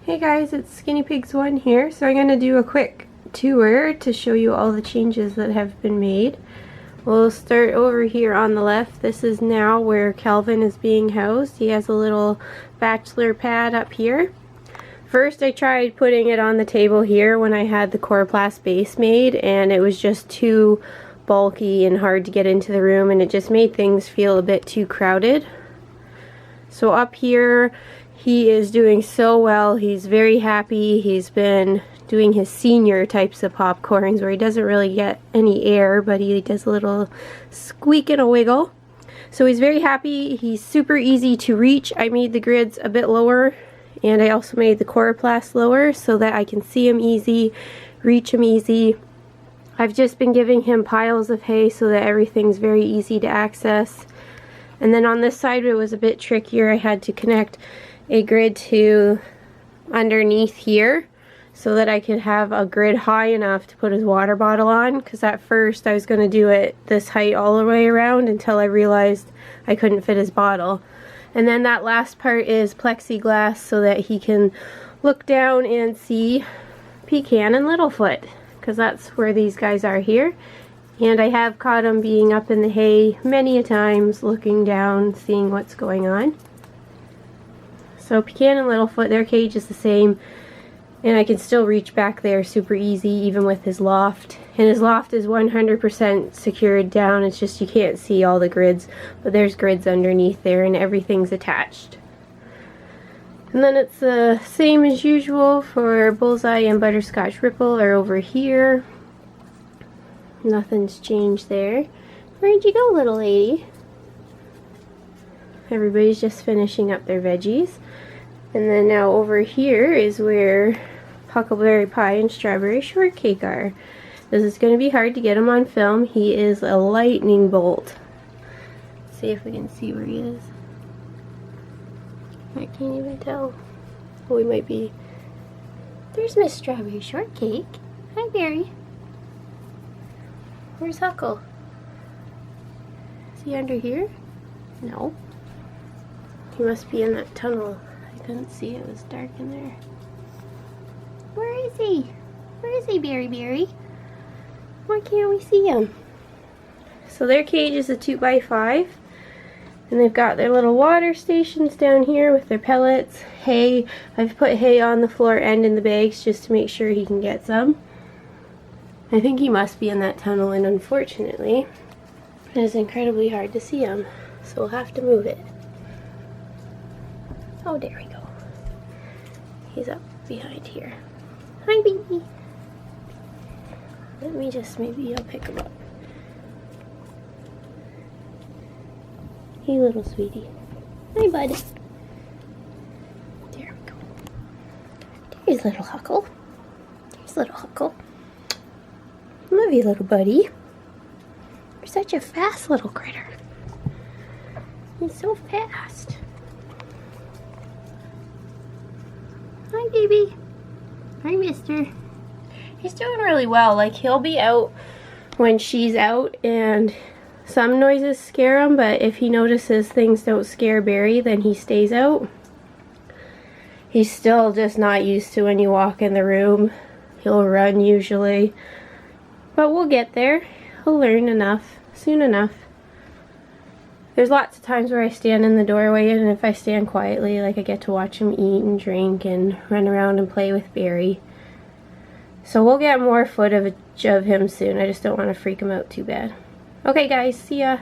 Hey guys, it's Skinny Pigs 1 here. So I'm going to do a quick tour to show you all the changes that have been made. We'll start over here on the left. This is now where Calvin is being housed. He has a little bachelor pad up here. First I tried putting it on the table here when I had the Coroplast base made, and it was just too bulky and hard to get into the room, and it just made things feel a bit too crowded. So up here he is doing so well. He's very happy. He's been doing his senior types of popcorns where he doesn't really get any air, but he does a little squeak and a wiggle. So he's very happy. He's super easy to reach. I made the grids a bit lower, and I also made the Coroplast lower so that I can see him easy, reach him easy. I've just been giving him piles of hay so that everything's very easy to access. And then on this side it was a bit trickier. I had to connect a grid to underneath here so that I could have a grid high enough to put his water bottle on, because at first I was going to do it this height all the way around until I realized I couldn't fit his bottle. And then that last part is plexiglass so that he can look down and see Pecan and Littlefoot, because that's where these guys are here. And I have caught him being up in the hay many a times, looking down, seeing what's going on. So Pecan and Littlefoot, their cage is the same, and I can still reach back there super easy even with his loft. And his loft is 100% secured down. It's just you can't see all the grids, but there's grids underneath there and everything's attached. And then it's the same as usual for Bullseye and Butterscotch Ripple are over here. Nothing's changed there. Where'd you go, little lady? Everybody's just finishing up their veggies. And then now over here is where Huckleberry Pie and Strawberry Shortcake are. This is going to be hard to get him on film. He is a lightning bolt. Let's see if we can see where he is. I can't even tell. Oh, we might be... There's Miss Strawberry Shortcake. Hi, Berry. Where's Huckle? Is he under here? No. He must be in that tunnel. I couldn't see, it was dark in there. Where is he? Where is he, Berry? Why can't we see him? So their cage is a 2x5. And they've got their little water stations down here with their pellets, hay. I've put hay on the floor and in the bags just to make sure he can get some. I think he must be in that tunnel, and unfortunately it is incredibly hard to see him, so we'll have to move it. Oh, there we go. He's up behind here. Hi, baby. Let me just, maybe I'll pick him up. Hey, little sweetie. Hi, bud. There we go. There's little Huckle. There's little Huckle. Love you, little buddy. You're such a fast little critter. He's so fast. Hi, baby. Hi, mister. He's doing really well. Like, he'll be out when she's out, and some noises scare him, but if he notices things don't scare Barry, then he stays out. He's still just not used to when you walk in the room. He'll run usually. But we'll get there. He'll learn enough, soon enough. There's lots of times where I stand in the doorway, and if I stand quietly, like, I get to watch him eat and drink and run around and play with Barry. So we'll get more footage of him soon. I just don't want to freak him out too bad. Okay guys, see ya.